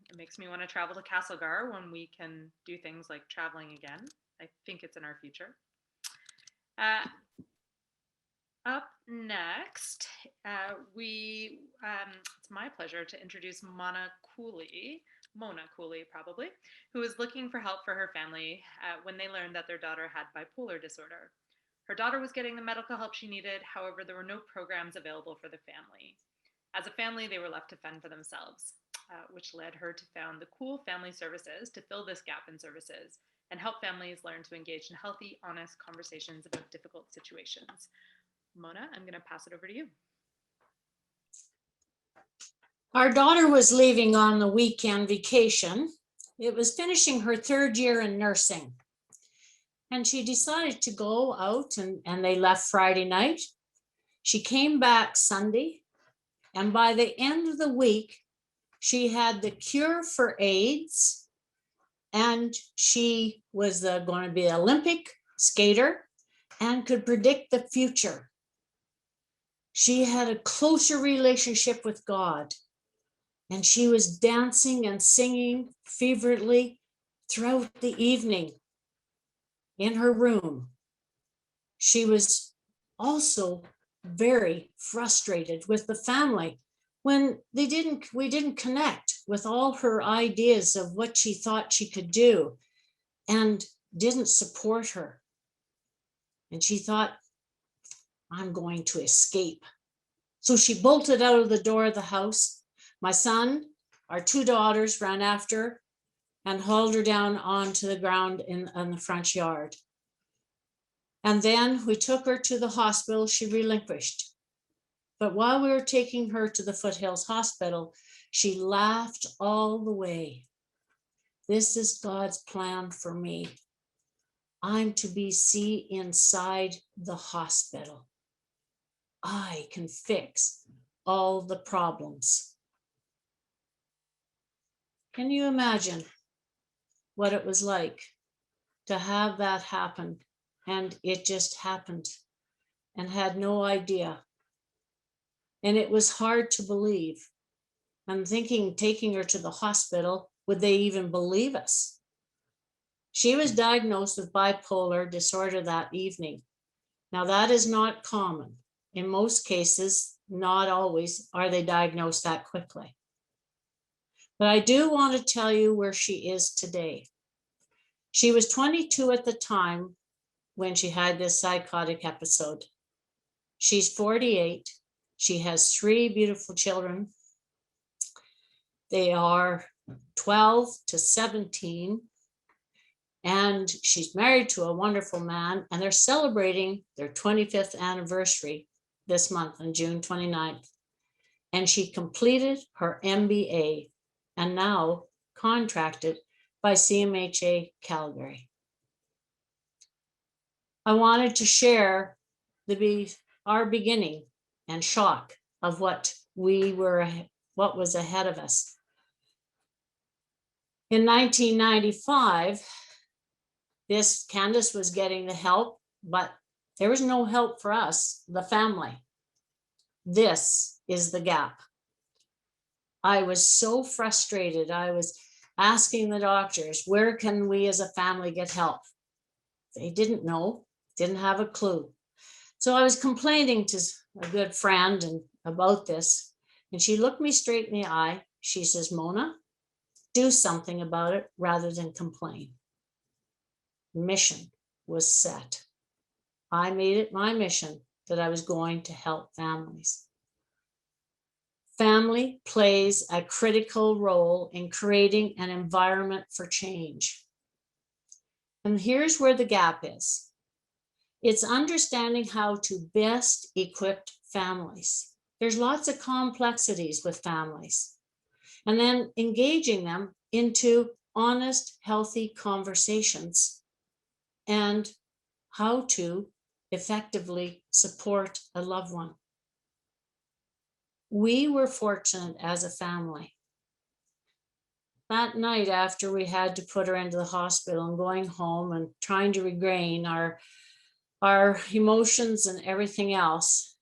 It makes me want to travel to Castlegar when we can do things like traveling again. I think it's in our future. Up next, it's my pleasure to introduce Mona Cooley, probably, who is looking for help for her family when they learned that their daughter had bipolar disorder. Her daughter was getting the medical help she needed, however, there were no programs available for the family. As a family, they were left to fend for themselves, which led her to found the Cool Family Services to fill this gap in services and help families learn to engage in healthy, honest conversations about difficult situations. Mona, I'm going to pass it over to you. Our daughter was leaving on the weekend vacation. It was finishing her 3rd year in nursing. And she decided to go out and they left Friday night. She came back Sunday. And by the end of the week, she had the cure for AIDS. And she was going to be an Olympic skater and could predict the future. She had a closer relationship with God. And she was dancing and singing fervently throughout the evening in her room. She was also very frustrated with the family when we didn't connect with all her ideas of what she thought she could do and didn't support her. And she thought, I'm going to escape. So she bolted out of the door of the house. My son, our 2 daughters, ran after her and hauled her down onto the ground in the front yard. And then we took her to the hospital. She relinquished. But while we were taking her to the Foothills Hospital, she laughed all the way. This is God's plan for me. I'm to be inside the hospital. I can fix all the problems. Can you imagine what it was like to have that happen? And it just happened and had no idea. And it was hard to believe. I'm thinking, taking her to the hospital, would they even believe us? She was diagnosed with bipolar disorder that evening. Now, that is not common. In most cases, not always are they diagnosed that quickly. But I do want to tell you where she is today. She was 22 at the time when she had this psychotic episode. She's 48. She has 3 beautiful children. They are 12 to 17. And she's married to a wonderful man, and they're celebrating their 25th anniversary this month on June 29th. And she completed her MBA and now contracted by CMHA Calgary. I wanted to share our beginning and shock of what was ahead of us. In 1995, Candace was getting the help, but there was no help for us, the family. This is the gap. I was so frustrated. I was asking the doctors, where can we as a family get help? They didn't know, didn't have a clue. So I was complaining to a good friend about this, and she looked me straight in the eye. She says, Mona, do something about it rather than complain. Mission was set. I made it my mission that I was going to help families. Family plays a critical role in creating an environment for change. And here's where the gap is. It's understanding how to best equip families. There's lots of complexities with families. And then engaging them into honest, healthy conversations and how to effectively support a loved one. We were fortunate as a family. That night after we had to put her into the hospital and going home and trying to regain our emotions and everything else,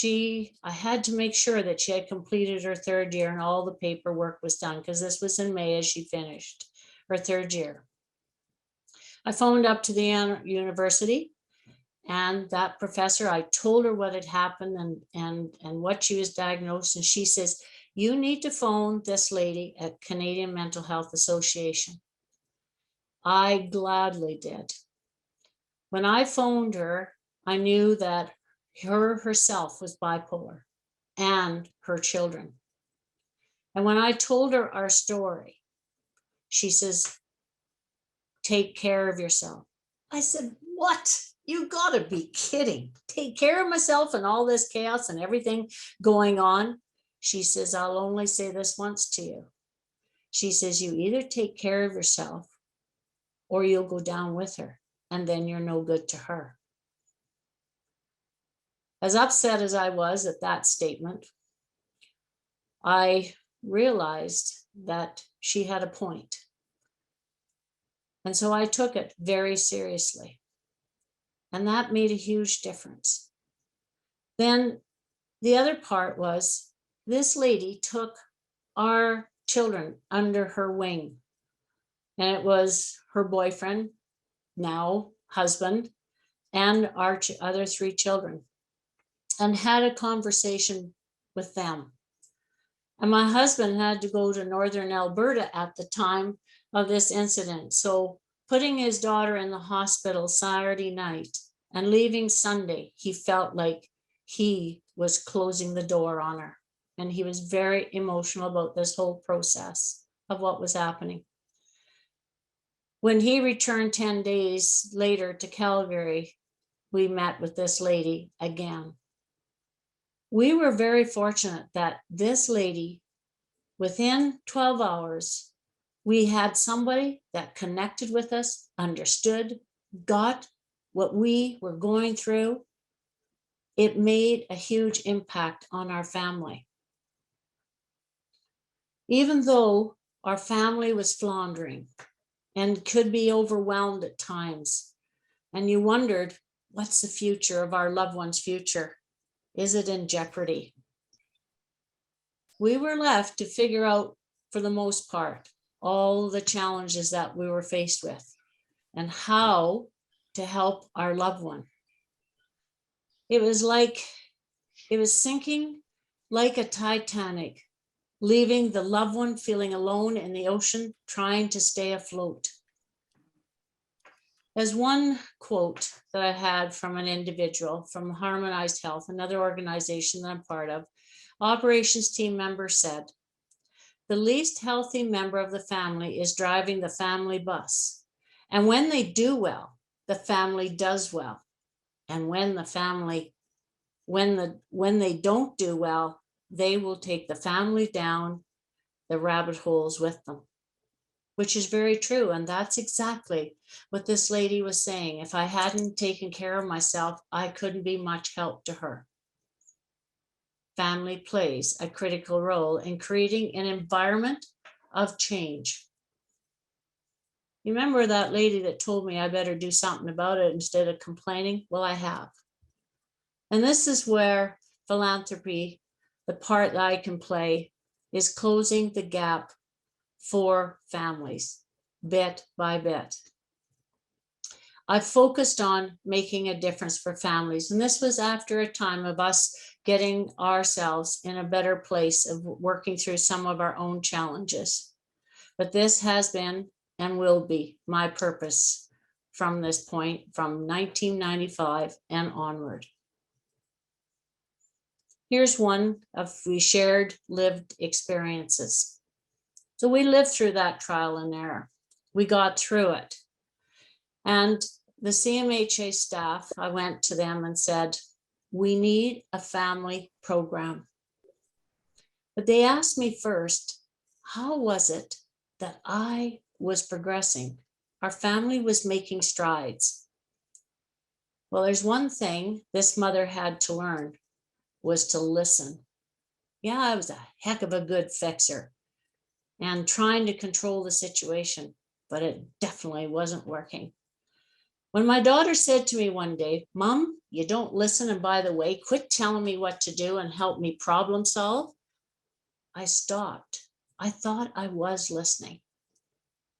I had to make sure that she had completed her third year and all the paperwork was done, because this was in May as she finished her third year. I phoned up to the university, and that professor, I told her what had happened and what she was diagnosed. And she says, you need to phone this lady at Canadian Mental Health Association. I gladly did. When I phoned her, I knew that herself was bipolar and her children. And when I told her our story, she says, take care of yourself. I said, what? You gotta be kidding. Take care of myself and all this chaos and everything going on. She says, I'll only say this once to you. She says, you either take care of yourself or you'll go down with her, and then you're no good to her. As upset as I was at that statement, I realized that she had a point. And so I took it very seriously. And that made a huge difference. Then the other part was, this lady took our children under her wing. And it was her boyfriend, now husband, and our other 3 children, and had a conversation with them. And my husband had to go to northern Alberta at the time of this incident. So putting his daughter in the hospital Saturday night and leaving Sunday, he felt like he was closing the door on her. And he was very emotional about this whole process of what was happening. When he returned 10 days later to Calgary, we met with this lady again. We were very fortunate that this lady, within 12 hours, we had somebody that connected with us, understood, got what we were going through. It made a huge impact on our family. Even though our family was floundering and could be overwhelmed at times, and you wondered, what's the future of our loved one's future? Is it in jeopardy? We were left to figure out, for the most part, all the challenges that we were faced with and how to help our loved one. It was sinking like a Titanic, leaving the loved one feeling alone in the ocean, trying to stay afloat. As one quote that I had from an individual from Harmonized Health, another organization that I'm part of, operations team member said, the least healthy member of the family is driving the family bus. And when they do well, the family does well. And when they don't do well, they will take the family down the rabbit holes with them, which is very true. And that's exactly what this lady was saying. If I hadn't taken care of myself, I couldn't be much help to her. Family plays a critical role in creating an environment of change. You remember that lady that told me I better do something about it instead of complaining? Well, I have. And this is where philanthropy, the part that I can play, is closing the gap for families, bit by bit. I focused on making a difference for families. And this was after a time of us getting ourselves in a better place of working through some of our own challenges. But this has been and will be my purpose from this point, from 1995 and onward. Here's one of we shared lived experiences. So we lived through that trial and error. We got through it. And the CMHA staff, I went to them and said, we need a family program. But they asked me first, how was it that I was progressing? Our family was making strides. Well, there's one thing this mother had to learn, was to listen. Yeah, I was a heck of a good fixer and trying to control the situation, but it definitely wasn't working. When my daughter said to me one day, "Mom, you don't listen, and by the way, quit telling me what to do and help me problem solve," I stopped. I thought I was listening.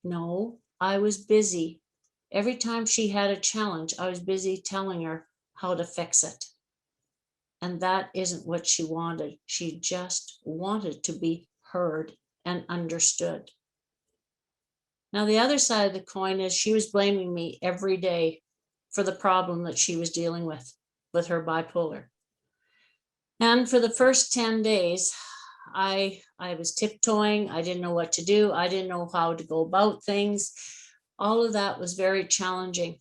No, I was busy. Every time she had a challenge, I was busy telling her how to fix it. And that isn't what she wanted. She just wanted to be heard and understood. Now, the other side of the coin is she was blaming me every day for the problem that she was dealing with her bipolar. And for the first 10 days, I was tiptoeing. I didn't know what to do. I didn't know how to go about things. All of that was very challenging.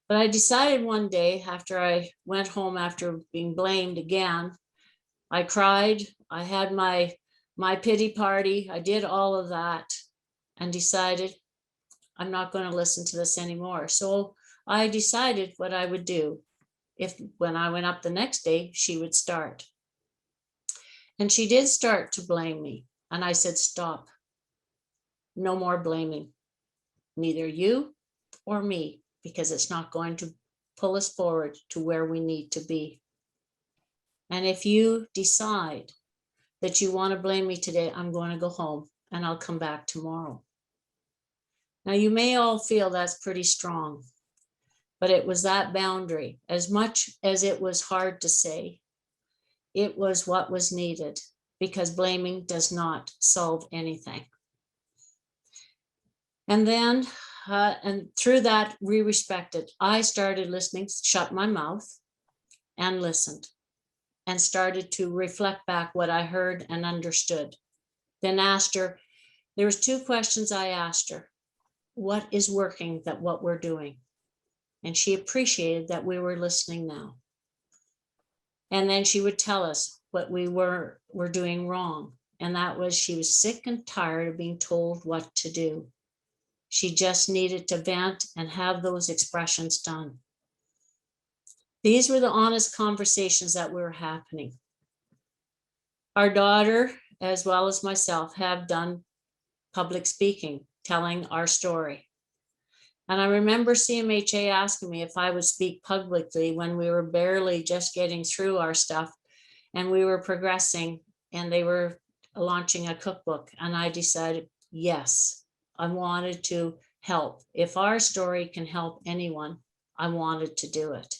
But I decided one day, after I went home after being blamed again, I cried. I had my pity party. I did all of that and decided I'm not going to listen to this anymore. So I decided what I would do if when I went up the next day, she would start. And she did start to blame me. And I said, "Stop. No more blaming. Neither you or me, because it's not going to pull us forward to where we need to be. And if you decide that you want to blame me today, I'm going to go home and I'll come back tomorrow." Now, you may all feel that's pretty strong, but it was that boundary. As much as it was hard to say, it was what was needed, because blaming does not solve anything. And then, and through that, we respected. I started listening, shut my mouth and listened, and started to reflect back what I heard and understood. Then asked her, there was 2 questions I asked her. What is working that what we're doing? And she appreciated that we were listening now. And then she would tell us what we were doing wrong. And that was, she was sick and tired of being told what to do. She just needed to vent and have those expressions done. These were the honest conversations that were happening. Our daughter, as well as myself, have done public speaking, telling our story. And I remember CMHA asking me if I would speak publicly when we were barely just getting through our stuff and we were progressing, and they were launching a cookbook. And I decided, yes, I wanted to help. If our story can help anyone, I wanted to do it.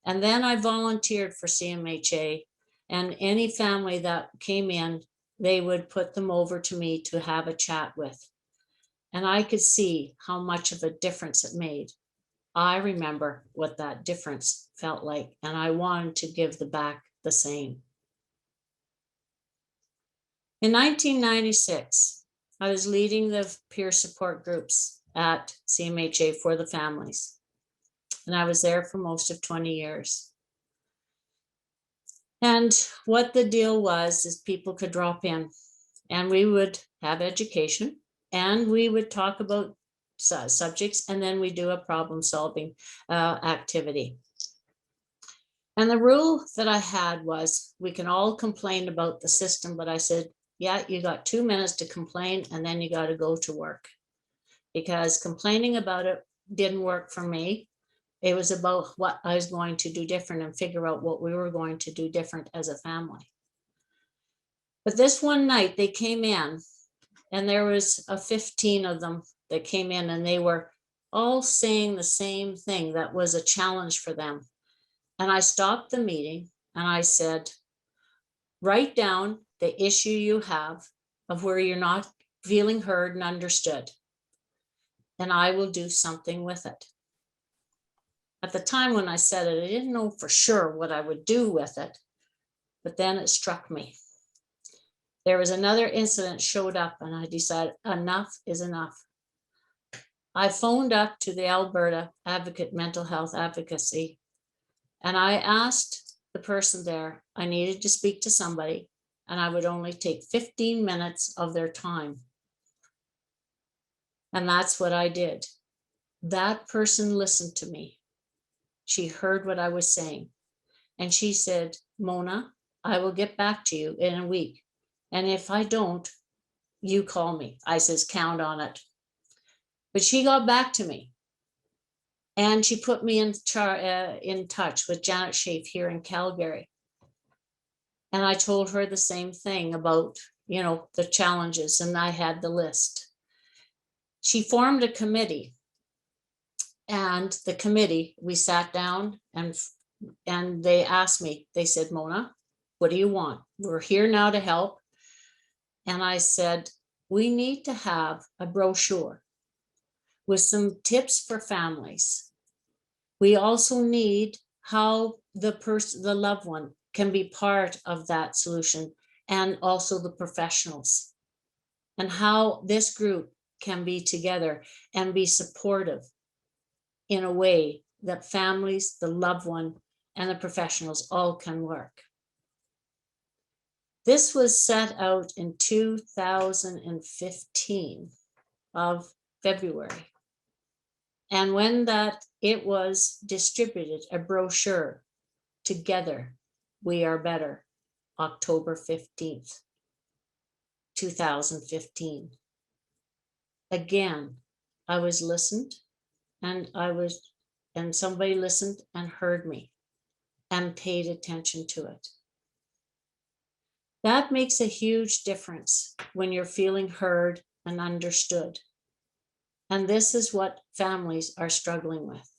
And then I volunteered for CMHA, and any family that came in, they would put them over to me to have a chat with. And I could see how much of a difference it made. I remember what that difference felt like, and I wanted to give back the same. In 1996, I was leading the peer support groups at CMHA for the families, and I was there for most of 20 years. And what the deal was is people could drop in and we would have education and we would talk about subjects, and then we do a problem solving activity. And the rule that I had was, we can all complain about the system, but I said, yeah, you got 2 minutes to complain and then you got to go to work, because complaining about it didn't work for me. It was about what I was going to do different and figure out what we were going to do different as a family. But this one night they came in, and there was 15 of them that came in, and they were all saying the same thing that was a challenge for them. And I stopped the meeting and I said, write down the issue you have of where you're not feeling heard and understood, and I will do something with it. At the time when I said it, I didn't know for sure what I would do with it, but then it struck me. There was another incident showed up, and I decided enough is enough. I phoned up to the Alberta Advocate Mental Health Advocacy, and I asked the person there, I needed to speak to somebody, and I would only take 15 minutes of their time. And that's what I did. That person listened to me. She heard what I was saying. And she said, Mona, I will get back to you in a week. And if I don't, you call me. I says, count on it. But she got back to me. And she put me in touch with Janet Schaaf here in Calgary. And I told her the same thing about, the challenges, and I had the list. She formed a committee, and the committee, we sat down and they asked me, they said, Mona, what do you want? We're here now to help. And I said, we need to have a brochure with some tips for families. We also need how the loved one can be part of that solution, and also the professionals, and how this group can be together and be supportive in a way that families, the loved one, and the professionals all can work. This was set out in 2015 of February. And when it was distributed, a brochure, Together We Are Better, October 15th, 2015. Again, I was listened, and somebody listened and heard me and paid attention to it. That makes a huge difference when you're feeling heard and understood. And this is what families are struggling with.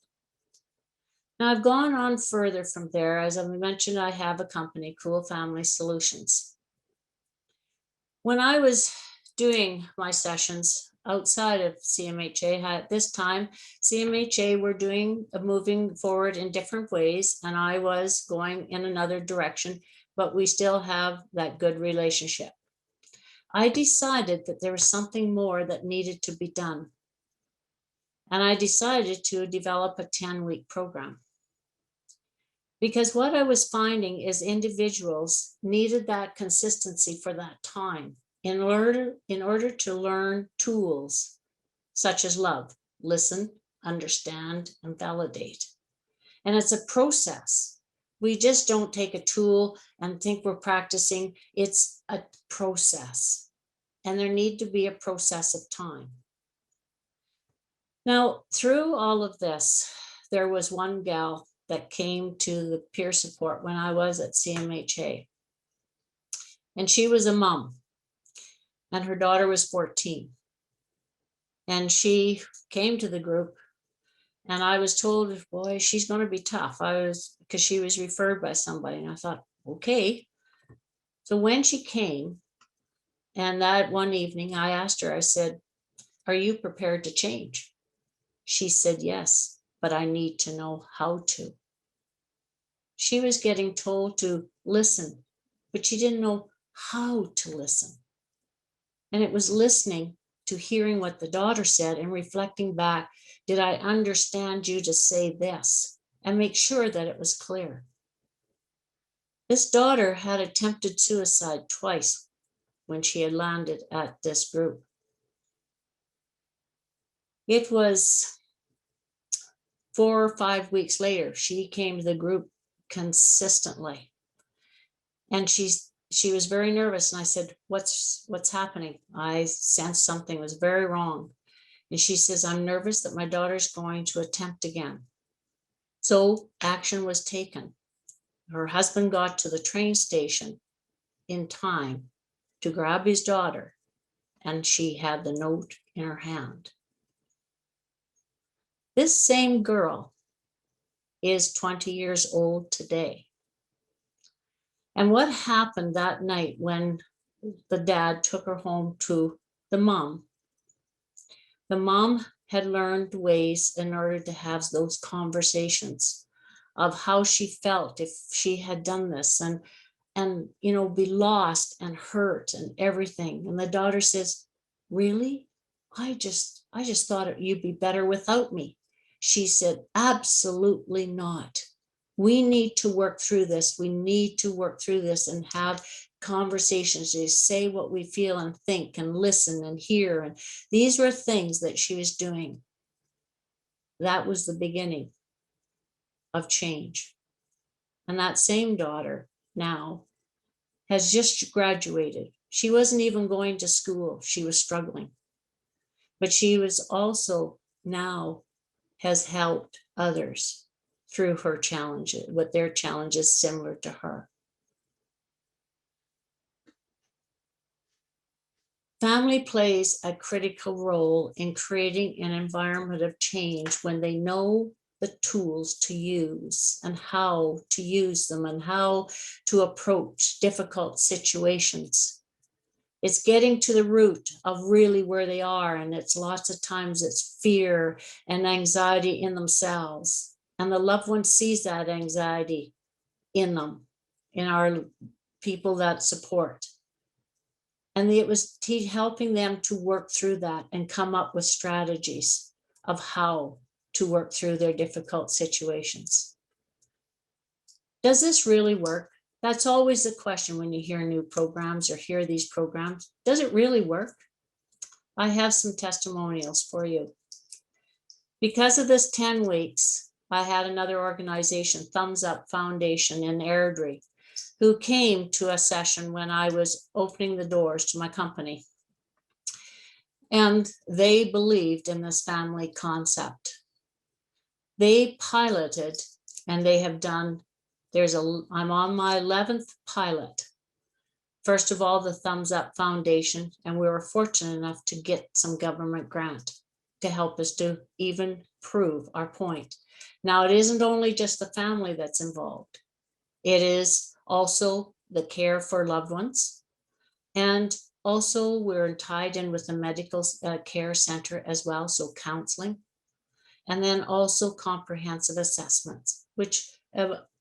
Now, I've gone on further from there. As I mentioned, I have a company, Cool Family Solutions. When I was doing my sessions outside of CMHA, at this time, CMHA were moving forward in different ways, and I was going in another direction, but we still have that good relationship. I decided that there was something more that needed to be done. And I decided to develop a 10-week program. Because what I was finding is individuals needed that consistency for that time in order to learn tools such as love, listen, understand, and validate. And it's a process. We just don't take a tool and think we're practicing. It's a process. And there need to be a process of time. Now, through all of this, there was one gal that came to the peer support when I was at CMHA. And she was a mom, and her daughter was 14. And she came to the group, and I was told, boy, she's going to be tough. Because she was referred by somebody, and I thought, okay. So when she came, and that one evening I asked her, I said, are you prepared to change? She said, yes, but I need to know how to. She was getting told to listen, but she didn't know how to listen. And it was listening to hearing what the daughter said and reflecting back, did I understand you to say this? And make sure that it was clear. This daughter had attempted suicide twice when she had landed at this group. It was 4 or 5 weeks later, she came to the group consistently. And she was very nervous. And I said, what's happening? I sensed something was very wrong. And she says, I'm nervous that my daughter's going to attempt again. So action was taken. Her husband got to the train station in time to grab his daughter, and she had the note in her hand. This same girl is 20 years old today. And what happened that night when the dad took her home to the mom had learned ways in order to have those conversations of how she felt if she had done this, and be lost and hurt and everything. And the daughter says, really? I just thought you'd be better without me. She said, absolutely not. We need to work through this. We need to work through this and have conversations to say what we feel and think and listen and hear. And these were things that she was doing. That was the beginning of change. And that same daughter now has just graduated. She wasn't even going to school. She was struggling. But she was also now has helped others through her challenges, with their challenges similar to her. Family plays a critical role in creating an environment of change when they know the tools to use and how to use them and how to approach difficult situations. It's getting to the root of really where they are. And it's lots of times it's fear and anxiety in themselves. And the loved one sees that anxiety in them, in our people that support. And it was helping them to work through that and come up with strategies of how to work through their difficult situations. Does this really work? That's always the question when you hear new programs or hear these programs. Does it really work? I have some testimonials for you. Because of this 10 weeks, I had another organization, Thumbs Up Foundation in Airdrie, who came to a session when I was opening the doors to my company. And they believed in this family concept. They piloted, and they have done, I'm on my 11th pilot. First of all, the Thumbs Up Foundation, and we were fortunate enough to get some government grant to help us to even prove our point. Now, it isn't only just the family that's involved. It is also the care for loved ones. And also we're tied in with the medical care center as well, so counseling. And then also comprehensive assessments, which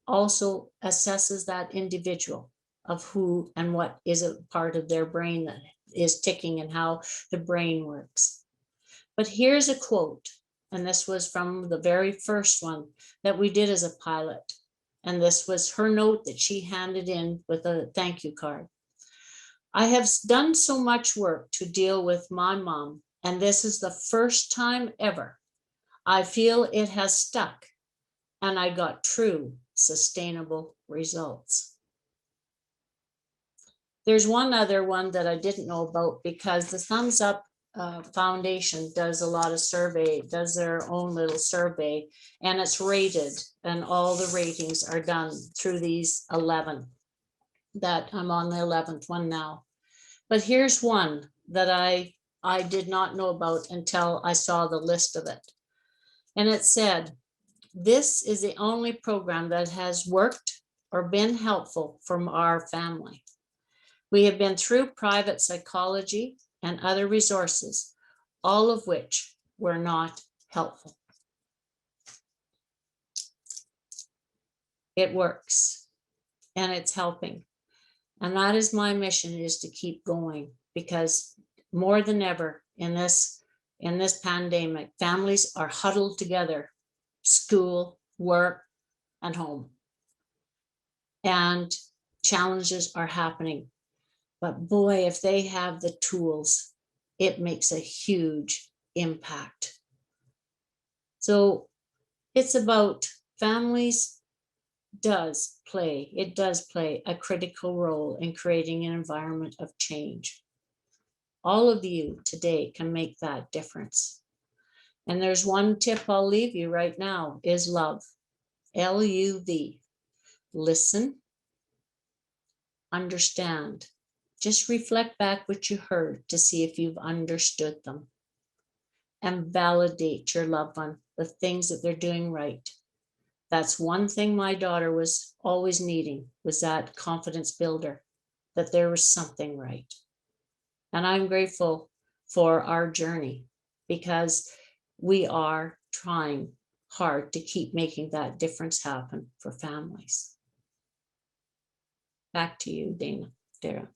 also assesses that individual of who and what is a part of their brain that is ticking and how the brain works. But here's a quote, and this was from the very first one that we did as a pilot. And this was her note that she handed in with a thank you card. I have done so much work to deal with my mom, and this is the first time ever I feel it has stuck, and I got true, sustainable results. There's one other one that I didn't know about, because the Thumbs Up Foundation does a lot of survey, does their own little survey, and it's rated, and all the ratings are done through these 11 that I'm on the 11th one now. But here's one that I did not know about until I saw the list of it. And it said, this is the only program that has worked or been helpful from our family. We have been through private psychology and other resources, all of which were not helpful. It works and it's helping. And that is my mission, is to keep going, because more than ever in this pandemic, families are huddled together, school, work, and home. And challenges are happening. But boy, if they have the tools, it makes a huge impact. So it's about families does play a critical role in creating an environment of change. All of you today can make that difference. And there's one tip I'll leave you right now is love, L-U-V. Listen, understand. Just reflect back what you heard to see if you've understood them. And validate your loved one, the things that they're doing right. That's one thing my daughter was always needing, was that confidence builder, that there was something right. And I'm grateful for our journey, because we are trying hard to keep making that difference happen for families. Back to you, Dara.